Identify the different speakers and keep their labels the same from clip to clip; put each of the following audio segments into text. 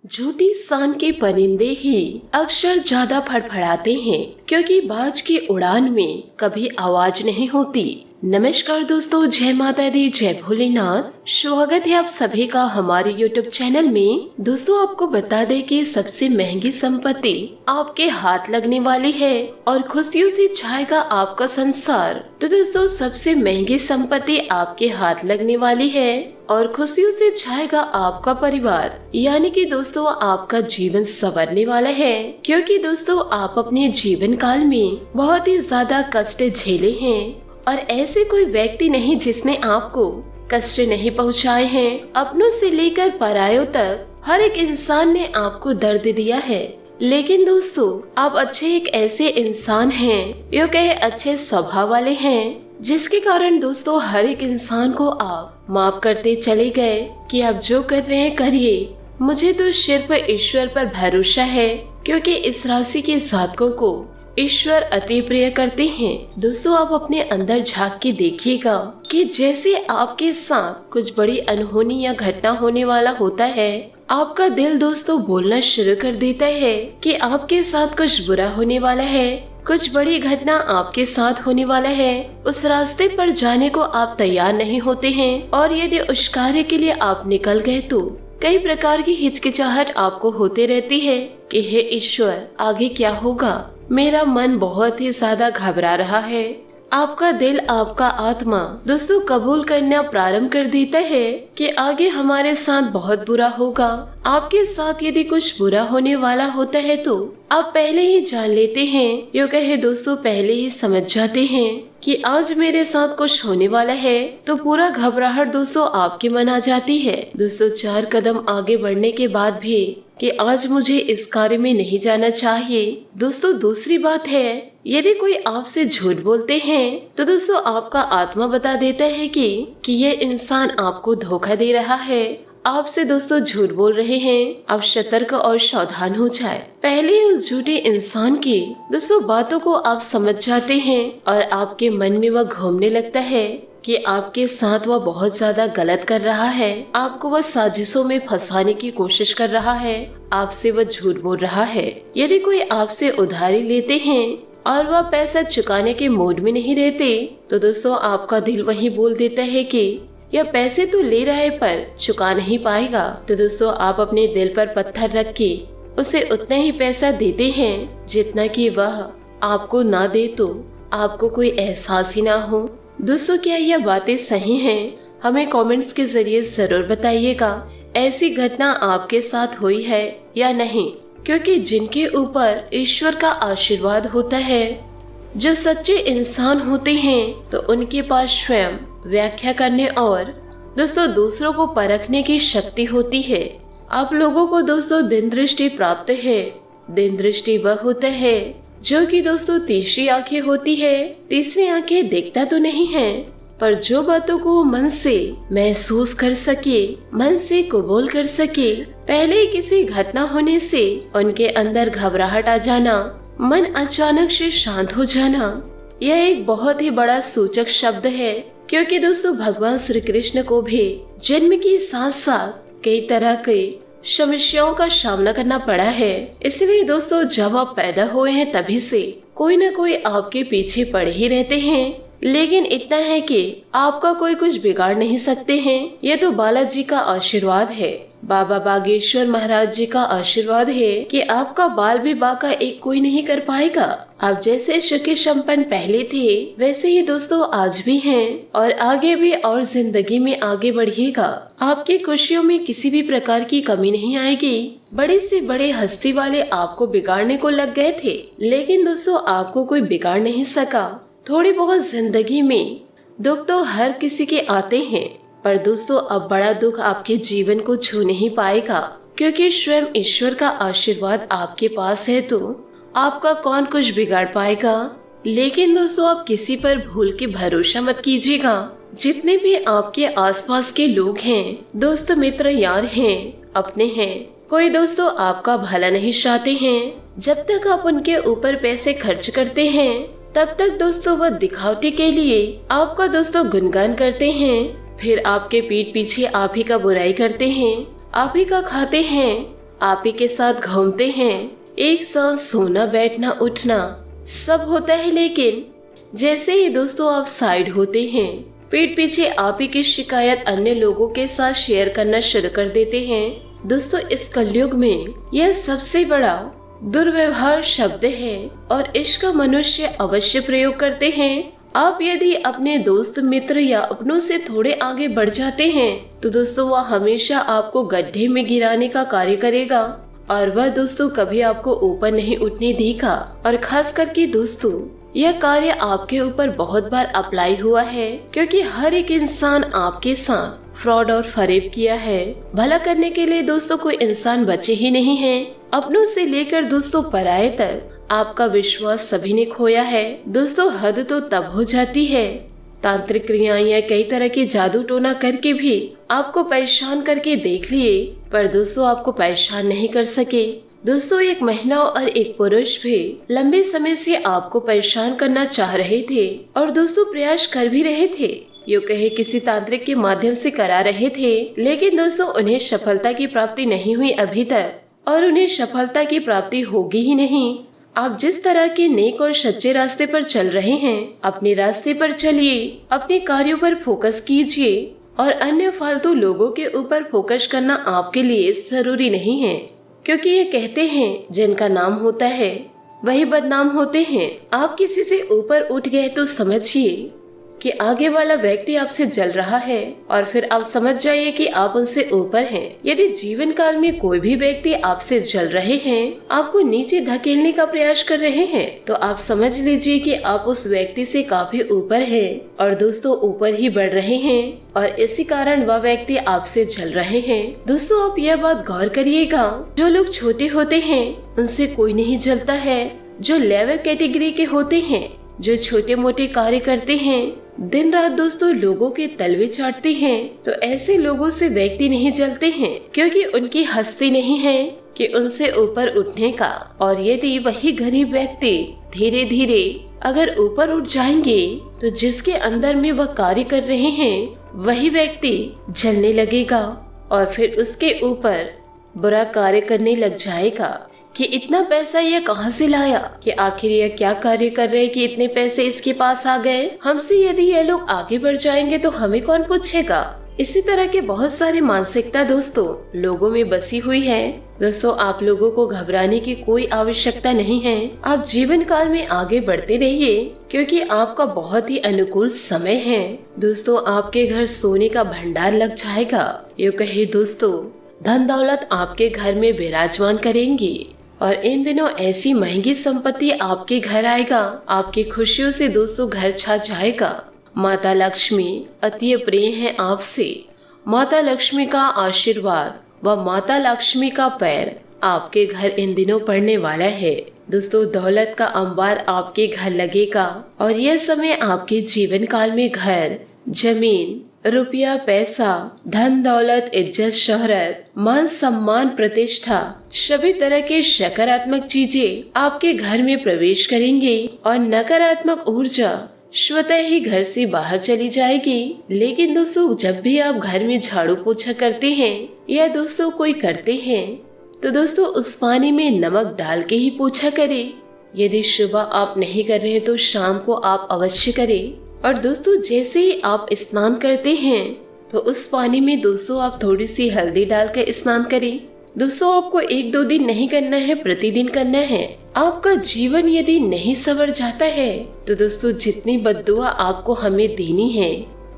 Speaker 1: झूठी शान के परिंदे ही अक्सर ज्यादा फड़फड़ाते हैं क्योंकि बाज की उड़ान में कभी आवाज नहीं होती। नमस्कार दोस्तों, जय माता दी, जय भोलेनाथ। स्वागत है आप सभी का हमारे YouTube चैनल में। दोस्तों, आपको बता दें कि सबसे महंगी संपत्ति आपके हाथ लगने वाली है और खुशियों से छाएगा आपका संसार। तो दोस्तों, सबसे महंगी संपत्ति आपके हाथ लगने वाली है और खुशियों से छाएगा आपका परिवार, यानी कि दोस्तों आपका जीवन संवरने वाला है। क्योंकि दोस्तों आप अपने जीवन काल में बहुत ही ज्यादा कष्ट झेले हैं और ऐसे कोई व्यक्ति नहीं जिसने आपको कष्ट नहीं पहुंचाए हैं। अपनों से लेकर परायों तक हर एक इंसान ने आपको दर्द दिया है, लेकिन दोस्तों आप अच्छे एक ऐसे इंसान हैं, यो कहे अच्छे स्वभाव वाले हैं, जिसके कारण दोस्तों हर एक इंसान को आप माफ करते चले गए कि आप जो कर रहे हैं करिए, मुझे तो सिर्फ ईश्वर पर भरोसा है। क्योंकि इस राशि के जातकों को ईश्वर अति प्रिय करते हैं। दोस्तों आप अपने अंदर झांक के देखिएगा कि जैसे आपके साथ कुछ बड़ी अनहोनी या घटना होने वाला होता है, आपका दिल दोस्तों बोलना शुरू कर देता है कि आपके साथ कुछ बुरा होने वाला है, कुछ बड़ी घटना आपके साथ होने वाला है। उस रास्ते पर जाने को आप तैयार नहीं होते हैं और यदि उस कार्य के लिए आप निकल गए तो कई प्रकार की हिचकिचाहट आपको होते रहती है कि हे ईश्वर आगे क्या होगा, मेरा मन बहुत ही ज्यादा घबरा रहा है। आपका दिल, आपका आत्मा दोस्तों कबूल करना प्रारंभ कर देता है कि आगे हमारे साथ बहुत बुरा होगा। आपके साथ यदि कुछ बुरा होने वाला होता है तो आप पहले ही जान लेते हैं, यो कहे दोस्तों पहले ही समझ जाते हैं कि आज मेरे साथ कुछ होने वाला है, तो पूरा घबराहट दोस्तों आपके मन आ जाती है। दोस्तों 4 कदम आगे बढ़ने के बाद भी कि आज मुझे इस कार्य में नहीं जाना चाहिए। दोस्तों दूसरी बात है, यदि कोई आपसे झूठ बोलते हैं तो दोस्तों आपका आत्मा बता देता है कि ये इंसान आपको धोखा दे रहा है, आपसे दोस्तों झूठ बोल रहे हैं। आप सतर्क और सावधान हो जाए। पहले उस झूठे इंसान की दोस्तों बातों को आप समझ जाते हैं और आपके मन में वह घूमने लगता है कि आपके साथ वह बहुत ज्यादा गलत कर रहा है, आपको वह साजिशों में फंसाने की कोशिश कर रहा है, आपसे वह झूठ बोल रहा है। यदि कोई आपसे उधारी लेते हैं और वह पैसा चुकाने के मूड में नहीं रहते तो दोस्तों आपका दिल वही बोल देता है कि यह पैसे तो ले रहा है पर चुका नहीं पाएगा। तो दोस्तों आप अपने दिल पर पत्थर रख के उसे उतना ही पैसा देते हैं जितना कि वह आपको ना दे तो आपको कोई एहसास ही ना हो। दोस्तों क्या यह बातें सही हैं? हमें कमेंट्स के जरिए जरूर बताइएगा। ऐसी घटना आपके साथ हुई है या नहीं? क्योंकि जिनके ऊपर ईश्वर का आशीर्वाद होता है, जो सच्चे इंसान होते हैं, तो उनके पास स्वयं व्याख्या करने और दोस्तों दूसरों को परखने की शक्ति होती है। आप लोगों को दोस्तों दिन दृष्टि प्राप्त है। दिन दृष्टि वह होता है जो कि दोस्तों तीसरी आंखें होती है। तीसरी आंखें देखता तो नहीं है, पर जो बातों को मन से महसूस कर सके, मन से कबूल कर सके। पहले किसी घटना होने से उनके अंदर घबराहट आ जाना, मन अचानक से शांत हो जाना, यह एक बहुत ही बड़ा सूचक शब्द है। क्योंकि दोस्तों भगवान श्री कृष्ण को भी जन्म के साथ साथ कई तरह के समस्याओं का सामना करना पड़ा है। इसलिए दोस्तों जब आप पैदा हुए हैं तभी से कोई न कोई आपके पीछे पड़े ही रहते हैं, लेकिन इतना है कि आपका कोई कुछ बिगाड़ नहीं सकते हैं। ये तो बालाजी का आशीर्वाद है, बाबा बागेश्वर महाराज जी का आशीर्वाद है कि आपका बाल भी बाका एक कोई नहीं कर पाएगा। आप जैसे सुखी संपन्न पहले थे वैसे ही दोस्तों आज भी हैं और आगे भी और जिंदगी में आगे बढ़िएगा। आपकी खुशियों में किसी भी प्रकार की कमी नहीं आएगी। बड़े से बड़े हस्ती वाले आपको बिगाड़ने को लग गए थे, लेकिन दोस्तों आपको कोई बिगाड़ नहीं सका। थोड़ी बहुत जिंदगी में दुख तो हर किसी के आते हैं, पर दोस्तों अब बड़ा दुख आपके जीवन को छू नहीं पाएगा। क्योंकि स्वयं ईश्वर का आशीर्वाद आपके पास है तो आपका कौन कुछ बिगाड़ पाएगा। लेकिन दोस्तों आप किसी पर भूल के भरोसा मत कीजिएगा। जितने भी आपके आसपास के लोग हैं, दोस्त मित्र यार हैं, अपने हैं, कोई दोस्तों आपका भला नहीं चाहते हैं। जब तक आप उनके ऊपर पैसे खर्च करते हैं तब तक दोस्तों वह दिखावटी के लिए आपका दोस्तों गुणगान करते हैं, फिर आपके पीठ पीछे आप ही का बुराई करते हैं, आप ही का खाते हैं आप ही के साथ घूमते हैं, एक साथ सोना बैठना उठना सब होता है, लेकिन जैसे ही दोस्तों आप साइड होते हैं, पीठ पीछे आप ही की शिकायत अन्य लोगों के साथ शेयर करना शुरू कर देते हैं। दोस्तों इस कलयुग में यह सबसे बड़ा दुर्व्यवहार शब्द है और इसका मनुष्य अवश्य प्रयोग करते हैं। आप यदि अपने दोस्त मित्र या अपनों से थोड़े आगे बढ़ जाते हैं तो दोस्तों वह हमेशा आपको गड्ढे में गिराने का कार्य करेगा और वह दोस्तों कभी आपको ऊपर नहीं उठने देगा। और खास करके दोस्तों यह कार्य आपके ऊपर बहुत बार अप्लाई हुआ है, क्योंकि हर एक इंसान आपके साथ फ्रॉड और फरेब किया है। भला करने के लिए दोस्तों कोई इंसान बचे ही नहीं है। अपनों से लेकर दोस्तों पराये तक आपका विश्वास सभी ने खोया है। दोस्तों हद तो तब हो जाती है, तांत्रिक क्रियाएं या कई तरह के जादू टोना करके भी आपको परेशान करके देख लिए, पर दोस्तों आपको परेशान नहीं कर सके। दोस्तों एक महिला और एक पुरुष भी लंबे समय से आपको परेशान करना चाह रहे थे और दोस्तों प्रयास कर भी रहे थे, यूँ कहे किसी तांत्रिक के माध्यम से करा रहे थे, लेकिन दोस्तों उन्हें सफलता की प्राप्ति नहीं हुई अभी तक और उन्हें सफलता की प्राप्ति होगी ही नहीं। आप जिस तरह के नेक और सच्चे रास्ते पर चल रहे हैं, अपने रास्ते पर चलिए, अपने कार्यों पर फोकस कीजिए और अन्य फालतू लोगों के ऊपर फोकस करना आपके लिए जरूरी नहीं है, क्योंकि ये कहते हैं जिनका नाम होता है वही बदनाम होते हैं। आप किसी से ऊपर उठ गए तो समझिए कि आगे वाला व्यक्ति आपसे जल रहा है और फिर आप समझ जाइए कि आप उनसे ऊपर हैं। यदि जीवन काल में कोई भी व्यक्ति आपसे जल रहे हैं, आपको नीचे धकेलने का प्रयास कर रहे हैं, तो आप समझ लीजिए कि आप उस व्यक्ति से काफी ऊपर हैं और दोस्तों ऊपर ही बढ़ रहे हैं और इसी कारण वह व्यक्ति आपसे जल रहे हैं। दोस्तों आप यह बात गौर करिएगा, जो लोग छोटे होते हैं उनसे कोई नहीं जलता है। जो लेवल कैटेगरी के होते हैं, जो छोटे मोटे कार्य करते हैं, दिन रात दोस्तों लोगों के तलवे चाटते हैं, तो ऐसे लोगों से व्यक्ति नहीं जलते हैं, क्योंकि उनकी हस्ती नहीं है कि उनसे ऊपर उठने का। और यदि वही गरीब व्यक्ति धीरे धीरे अगर ऊपर उठ जाएंगे तो जिसके अंदर में वह कार्य कर रहे हैं वही व्यक्ति जलने लगेगा और फिर उसके ऊपर बुरा कार्य करने लग जाएगा कि इतना पैसा ये कहाँ से लाया, कि आखिर ये क्या कार्य कर रहे हैं कि इतने पैसे इसके पास आ गए। हमसे यदि ये लोग आगे बढ़ जाएंगे तो हमें कौन पूछेगा। इसी तरह के बहुत सारी मानसिकता दोस्तों लोगों में बसी हुई है। दोस्तों आप लोगों को घबराने की कोई आवश्यकता नहीं है। आप जीवन काल में आगे बढ़ते रहिए, क्योंकि आपका बहुत ही अनुकूल समय है। दोस्तों आपके घर सोने का भंडार लग जाएगा, यूँ कहे दोस्तों धन दौलत आपके घर में विराजमान करेंगी और इन दिनों ऐसी महंगी संपत्ति आपके घर आएगा, आपकी खुशियों से दोस्तों घर छा जाएगा। माता लक्ष्मी अति प्रिय है आपसे। माता लक्ष्मी का आशीर्वाद व माता लक्ष्मी का पैर आपके घर इन दिनों पड़ने वाला है। दोस्तों दौलत का अंबार आपके घर लगेगा और यह समय आपके जीवन काल में घर, जमीन, रुपया, पैसा, धन दौलत, इज्जत, शोहरत, मान सम्मान, प्रतिष्ठा, सभी तरह के सकारात्मक चीजें आपके घर में प्रवेश करेंगे और नकारात्मक ऊर्जा स्वतः ही घर से बाहर चली जाएगी। लेकिन दोस्तों जब भी आप घर में झाड़ू पोछा करते हैं या दोस्तों कोई करते हैं तो दोस्तों उस पानी में नमक डाल के ही पोछा करें। यदि सुबह आप नहीं कर रहे तो शाम को आप अवश्य करें। और दोस्तों जैसे ही आप स्नान करते हैं तो उस पानी में दोस्तों आप थोड़ी सी हल्दी डालकर स्नान करें। दोस्तों आपको 1-2 दिन नहीं करना है, प्रतिदिन करना है। आपका जीवन यदि नहीं संवर जाता है तो दोस्तों जितनी बद्दुआ आपको हमें देनी है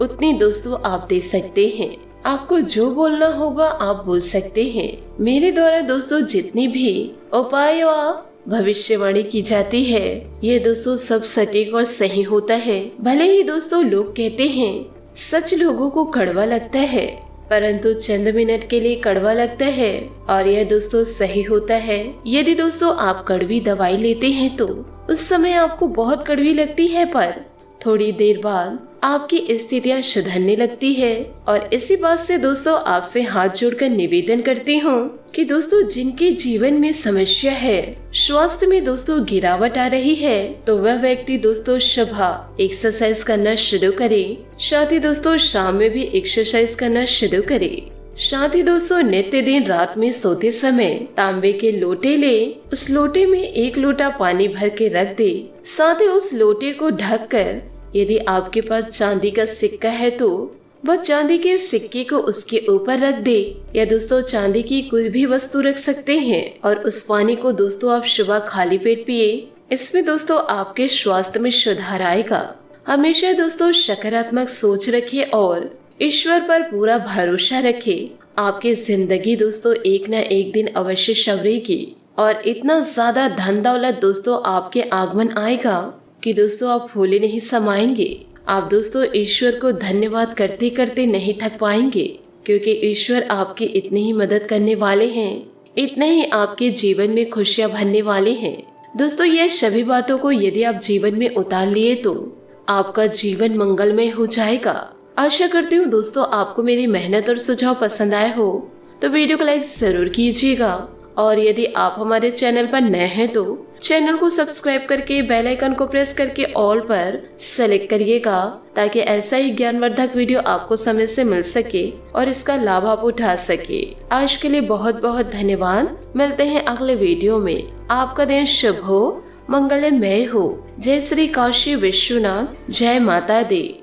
Speaker 1: उतनी दोस्तों आप दे सकते हैं। आपको जो बोलना होगा आप बोल सकते हैं। मेरे द्वारा दोस्तों जितनी भी उपाय व भविष्यवाणी की जाती है ये दोस्तों सब सटीक और सही होता है। भले ही दोस्तों लोग कहते हैं सच लोगों को कड़वा लगता है, परंतु चंद मिनट के लिए कड़वा लगता है और यह दोस्तों सही होता है। यदि दोस्तों आप कड़वी दवाई लेते हैं तो उस समय आपको बहुत कड़वी लगती है, पर थोड़ी देर बाद आपकी स्थितियां सुधरने लगती है। और इसी बात से दोस्तों आपसे हाथ जोड़कर निवेदन करती हूँ कि दोस्तों जिनके जीवन में समस्या है, स्वास्थ्य में दोस्तों गिरावट आ रही है, तो वह व्यक्ति दोस्तों सुबह एक्सरसाइज करना शुरू करे, साथ ही दोस्तों शाम में भी एक्सरसाइज करना शुरू करे। साथ ही दोस्तों नित्य दिन रात में सोते समय तांबे के लोटे ले, उस लोटे में 1 लोटा पानी भर के रख दे। साथ ही उस लोटे को ढककर यदि आपके पास चांदी का सिक्का है तो वह चांदी के सिक्के को उसके ऊपर रख दे, या दोस्तों चांदी की कोई भी वस्तु रख सकते हैं और उस पानी को दोस्तों आप सुबह खाली पेट पिए। इसमें दोस्तों आपके स्वास्थ्य में सुधार आएगा। हमेशा दोस्तों सकारात्मक सोच रखें और ईश्वर पर पूरा भरोसा रखें। आपकी जिंदगी दोस्तों एक न एक दिन अवश्य संवरेगी और इतना ज्यादा धन दौलत दोस्तों आपके आगमन आएगा कि दोस्तों आप फूले नहीं समाएंगे। आप दोस्तों ईश्वर को धन्यवाद करते करते नहीं थक पाएंगे, क्योंकि ईश्वर आपकी इतनी ही मदद करने वाले हैं, इतने ही आपके जीवन में खुशियां भरने वाले हैं। दोस्तों ये सभी बातों को यदि आप जीवन में उतार लिए तो आपका जीवन मंगलमय हो जाएगा। आशा करती हूँ दोस्तों आपको मेरी मेहनत और सुझाव पसंद आए हो, तो वीडियो को लाइक जरूर कीजिएगा और यदि आप हमारे चैनल पर नए हैं तो चैनल को सब्सक्राइब करके बेल आइकन को प्रेस करके ऑल पर सेलेक्ट करिएगा, ताकि ऐसा ही ज्ञानवर्धक वीडियो आपको समय से मिल सके और इसका लाभ आप उठा सके। आज के लिए बहुत बहुत धन्यवाद। मिलते हैं अगले वीडियो में। आपका दिन शुभ हो, मंगलमय हो। जय श्री काशी विश्वनाथ, जय माता दी।